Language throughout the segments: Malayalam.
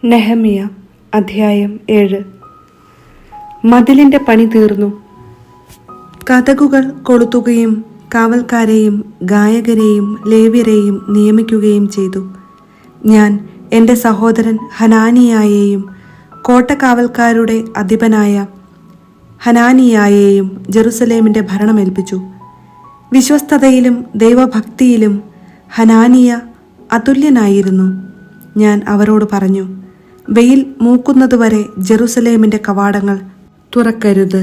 നെഹമ്യ അധ്യായം 7. മതിലിൻ്റെ പണി തീർന്നു. കതകുകൾ കൊളുത്തുകയും കാവൽക്കാരെയും ഗായകരെയും ലേവ്യരെയും നിയമിക്കുകയും ചെയ്തു. ഞാൻ എൻ്റെ സഹോദരൻ ഹനാനിയായെയും കോട്ടക്കാവൽക്കാരുടെ അധിപനായ ഹനാനിയായെയും ജെറുസലേമിൻ്റെ ഭരണമേൽപ്പിച്ചു. വിശ്വസ്തതയിലും ദൈവഭക്തിയിലും ഹനാനിയ അതുല്യനായിരുന്നു. ഞാൻ അവരോട് പറഞ്ഞു, വെയിൽ മൂക്കുന്നതുവരെ ജെറുസലേമിൻ്റെ കവാടങ്ങൾ തുറക്കരുത്.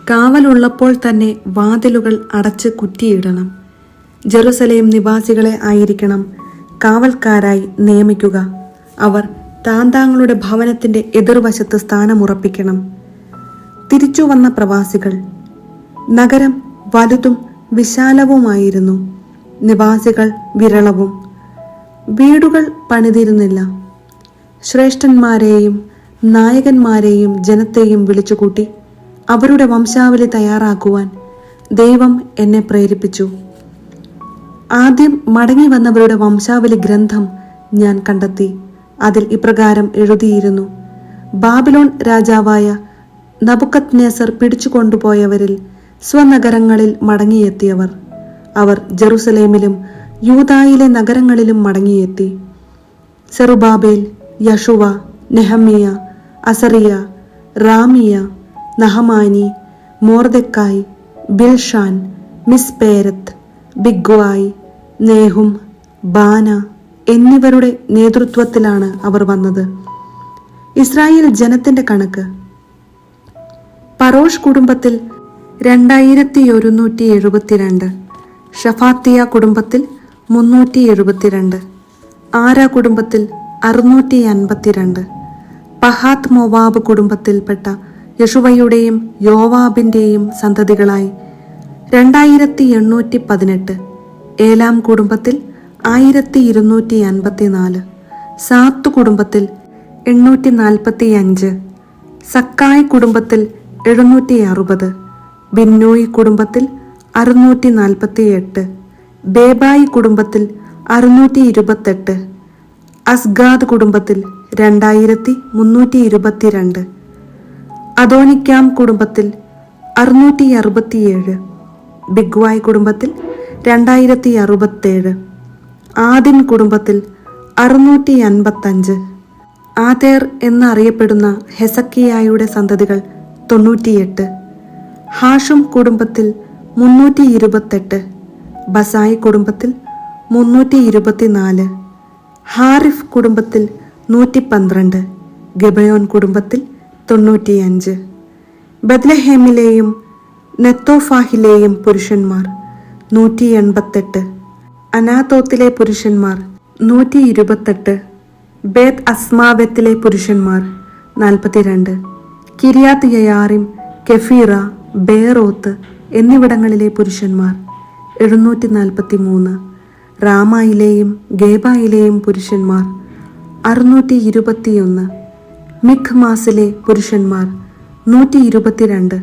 കാവലുള്ളപ്പോൾ തന്നെ വാതിലുകൾ അടച്ച് കുറ്റിയിടണം. ജെറുസലേം നിവാസികളെ ആയിരിക്കണം കാവൽക്കാരായി നിയമിക്കുക. അവർ താന്താങ്ങളുടെ ഭവനത്തിൻ്റെ എതിർവശത്ത് സ്ഥാനമുറപ്പിക്കണം. തിരിച്ചു വന്ന പ്രവാസികൾ. നഗരം വലുതും വിശാലവുമായിരുന്നു, നിവാസികൾ വിരളവും. വീടുകൾ പണിതിരുന്നില്ല. ശ്രേഷ്ഠന്മാരെയും നായകന്മാരെയും ജനത്തെയും വിളിച്ചുകൂട്ടി അവരുടെ വംശാവലി തയ്യാറാക്കുവാൻ ദൈവം എന്നെ പ്രേരിപ്പിച്ചു. ആദ്യം മടങ്ങി വന്നവരുടെ വംശാവലി ഗ്രന്ഥം ഞാൻ കണ്ടെത്തി. അതിൽ ഇപ്രകാരം എഴുതിയിരുന്നു: ബാബിലോൺ രാജാവായ നബുക്കദ്നേസർ പിടിച്ചുകൊണ്ടുപോയവരിൽ സ്വനഗരങ്ങളിൽ മടങ്ങിയെത്തിയവർ. അവർ ജെറുസലേമിലും യൂദായിലെ നഗരങ്ങളിലും മടങ്ങിയെത്തി. സെറുബാബേൽ, യശുവ, നെഹമ്യ, അസറിയ, റാമിയ, നഹമാനി, മോർദെക്കായ്, ബിൽഷാൻ, മിസ്പേരത്ത്, ബിഗ്വായ്, നേഹും, ബാന എന്നിവരുടെ നേതൃത്വത്തിലാണ് അവർ വന്നത്. ഇസ്രായേൽ ജനത്തിന്റെ കണക്ക്. പരോഷ് കുടുംബത്തിൽ 2172, ഷഫാത്തിയ കുടുംബത്തിൽ 372, ആര കുടുംബത്തിൽ 652, പഹാത്ത് മോവാബ് കുടുംബത്തിൽപ്പെട്ട യശുവയുടെയും യോവാബിന്റെയും സന്തതികളായി 2818, ഏലാം കുടുംബത്തിൽ 1254, സാത്ത് കുടുംബത്തിൽ 845, സക്കായ് കുടുംബത്തിൽ 760, ബിന്നോയ് കുടുംബത്തിൽ 648, ബേബായി കുടുംബത്തിൽ 628, അസ്ഗാദ് കുടുംബത്തിൽ 2322, അദോനിക്കാം കുടുംബത്തിൽ 667, ബിഗ്വായ് കുടുംബത്തിൽ 2067, ആദിൻ കുടുംബത്തിൽ 655, ആതേർ എന്നറിയപ്പെടുന്ന ഹെസക്കിയായുടെ സന്തതികൾ 98, ഹാഷും കുടുംബത്തിൽ 328, ബസായി കുടുംബത്തിൽ 324, ഹാരിഫ് കുടുംബത്തിൽ 112, ഗബയോൻ കുടുംബത്തിൽ 95. ബത്ലഹേമിലെയും നെത്തോഫാഹിലെയും പുരുഷന്മാർ 188, അനാത്തോത്തിലെ പുരുഷന്മാർ 128, ബേത് അസ്മാവത്തിലെ പുരുഷന്മാർ 42, കിര്യാത്ത് യയാറിം, കെഫീറ, ബേറോത്ത് എന്നിവിടങ്ങളിലെ പുരുഷന്മാർ 743, റാമായിലെയും ഗേബായിലെയും പുരുഷന്മാർ 621, മിഖ്മാസിലെ പുരുഷന്മാർ 122,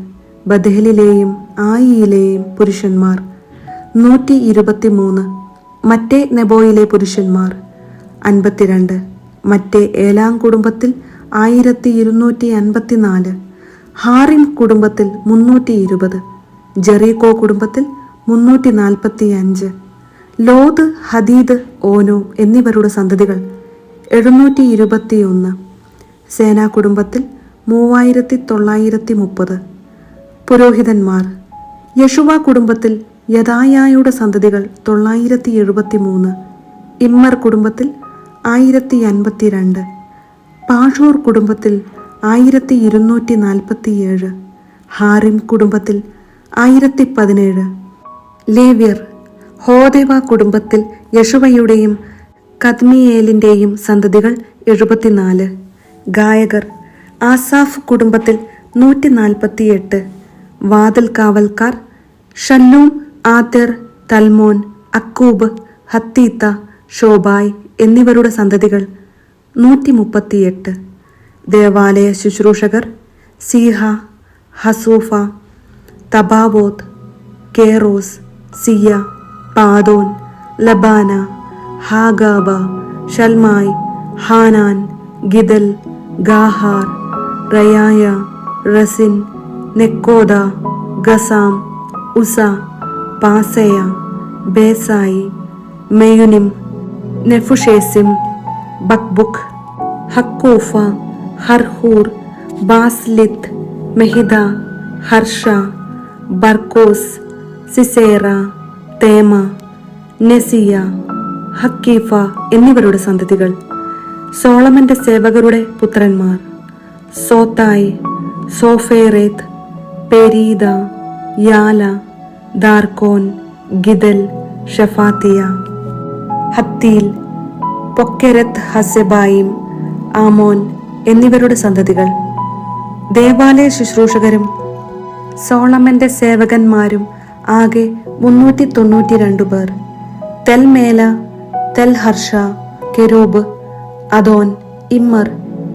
ബഥേലിലെയും ആയിയിലെയും പുരുഷന്മാർ 123, മറ്റേ നെബോയിലെ പുരുഷന്മാർ 52, മറ്റേ ഏലാം കുടുംബത്തിൽ 1254, ഹാറിം കുടുംബത്തിൽ 320, ജെറീക്കോ കുടുംബത്തിൽ 345, ലോദ്, ഹദീദ്, ഓനോ എന്നിവരുടെ സന്തതികൾ 721, സേനാ കുടുംബത്തിൽ 3930. പുരോഹിതന്മാർ. യശുവ കുടുംബത്തിൽ യദായായുടെ സന്തതികൾ 973, ഇമ്മർ കുടുംബത്തിൽ 1052, പാഷൂർ കുടുംബത്തിൽ 1247, ഹാറിം കുടുംബത്തിൽ 1017. ലേവ്യർ. ഹോദേവ കുടുംബത്തിൽ യശുവയുടെയും കദ്മിയേലിൻ്റെയും സന്തതികൾ 74. ഗായകർ. ആസാഫ് കുടുംബത്തിൽ 148. വാതിൽ കാവൽക്കാർ ഷല്ലൂം, ആതെർ, തൽമോൻ, അക്കൂബ്, ഹത്തീത്ത, ഷോബായ് എന്നിവരുടെ സന്തതികൾ 138. ദേവാലയ ശുശ്രൂഷകർ സീഹ, ഹസൂഫ, തബാവോത്ത്, കേറോസ്, സിയ, പാദോൻ, ലബാന, ഹാഗാബ, ഷൽമായി, ഹാനാൻ, ഗിദൽ, ഗാഹാർ, റയായ, റസിൻ, നെക്കോദ, ഗസാം, ഉസ, പാസയ, ബേസായി, മെയുനിം, നെഫുഷേസിം, ബക്ബുക്ക്, ഹക്കൂഫ, ഹർഹൂർ, ബാസ്ലിത്ത്, മെഹിദ, ഹർഷ, ബർക്കോസ്, സിസേറ, തേമ, നെസിയ, ഹക്കീഫ എന്നിവരുടെ സന്തതികൾ. സോളമന്റെ സേവകരുടെ പുത്രന്മാർ: സോത്തായ്, സോഫേറേത്ത്, പെരീദ, യാല, ദാർക്കോൻ, ഗിദൽ, ഷഫാത്തിയ, ഹത്തീൽ, പൊക്കെരത്ത് ഹസെബായിം, ആമോൻ എന്നിവരുടെ സന്തതികൾ. ദേവാലയ ശുശ്രൂഷകരും സോളമന്റെ സേവകന്മാരും ആകെ 392 പേർ. തെൽമേല, തെൽഹർഷ, കെരൂബ്, അദോൻ, ഇമ്മർ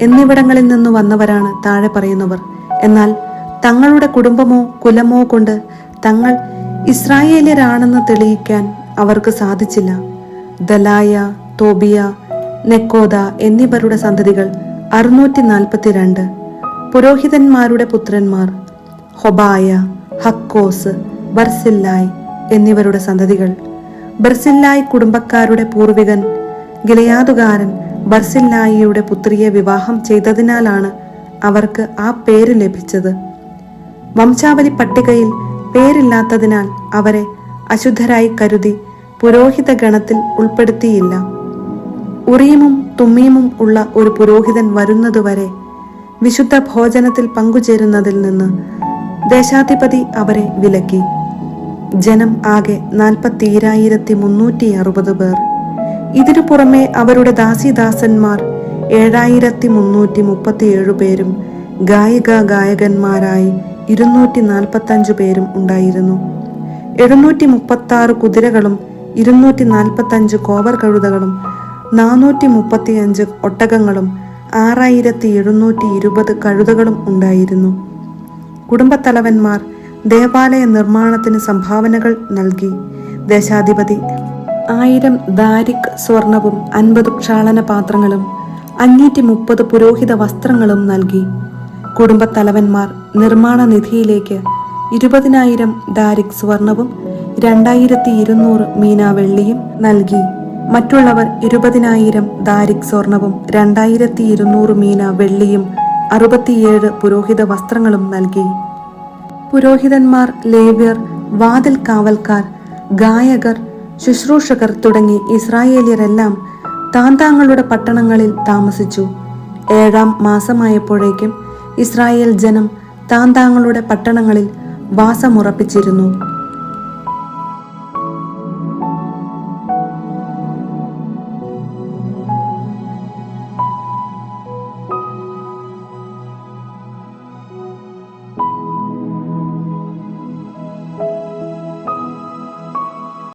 എന്നിവിടങ്ങളിൽ നിന്ന് വന്നവരാണ് താഴെ പറയുന്നവർ. എന്നാൽ തങ്ങളുടെ കുടുംബമോ കുലമോ കൊണ്ട് തങ്ങൾ ഇസ്രായേല്യരാണെന്ന് തെളിയിക്കാൻ അവർക്ക് സാധിച്ചില്ല. ദലായ, തോബിയ, നെക്കോദ എന്നിവരുടെ സന്തതികൾ 642. പുരോഹിതന്മാരുടെ പുത്രന്മാർ: ഹൊബായ, ഹക്കോസ്, ബർസില്ലായ് എന്നിവരുടെ സന്തതികൾ. ബർസില്ലായ് കുടുംബക്കാരുടെ പൂർവികൻ ഗിലെയാദുകാരൻ ബർസില്ലായിയുടെ പുത്രിയെ വിവാഹം ചെയ്തതിനാലാണ് അവർക്ക് ആ പേര് ലഭിച്ചത്. വംശാവലി പട്ടികയിൽ പേരില്ലാത്തതിനാൽ അവരെ അശുദ്ധരായി കരുതി പുരോഹിത ഗണത്തിൽ ഉൾപ്പെടുത്തിയില്ല. ഉറീമും തുമ്മീമും ഉള്ള ഒരു പുരോഹിതൻ വരുന്നതുവരെ വിശുദ്ധ ഭോജനത്തിൽ പങ്കുചേരുന്നതിൽ നിന്ന് ദേശാധിപതി അവരെ വിലക്കി. ജനം ആകെ 40,360 പേർ. ഇതിനു പുറമെ അവരുടെ ദാസീദാസന്മാർ 7,337 പേരും ഗായിക ഗായകന്മാരായി 245 പേരും ഉണ്ടായിരുന്നു. 736 കുതിരകളും 245 കോവർ കഴുതകളും 435 ഒട്ടകങ്ങളും 6,720 കഴുതകളും ഉണ്ടായിരുന്നു. കുടുംബത്തലവന്മാർ ദേവാലയ നിർമ്മാണത്തിന് സംഭാവനകൾ നൽകി. ദേശാധിപതി 1000 ദാരിക് സ്വർണവും 50 ക്ഷാളന പാത്രങ്ങളും 530 പുരോഹിത വസ്ത്രങ്ങളും നൽകി. കുടുംബത്തലവന്മാർ നിർമ്മാണ നിധിയിലേക്ക് 20,000 ദാരിക് സ്വർണവും 2,200 മീന വെള്ളിയും നൽകി. മറ്റുള്ളവർ 20,000 ദാരിക് സ്വർണവും 2,200 മീന വെള്ളിയും 67 പുരോഹിത വസ്ത്രങ്ങളും നൽകി. പുരോഹിതന്മാർ, ലേവ്യർ, വാതിൽ കാവൽക്കാർ, ഗായകർ, ശുശ്രൂഷകർ തുടങ്ങി ഇസ്രായേല്യരെല്ലാം താന്താങ്ങളുടെ പട്ടണങ്ങളിൽ താമസിച്ചു. 7-ാം മാസമായപ്പോഴേക്കും ഇസ്രായേൽ ജനം താന്താങ്ങളുടെ പട്ടണങ്ങളിൽ വാസമുറപ്പിച്ചിരുന്നു.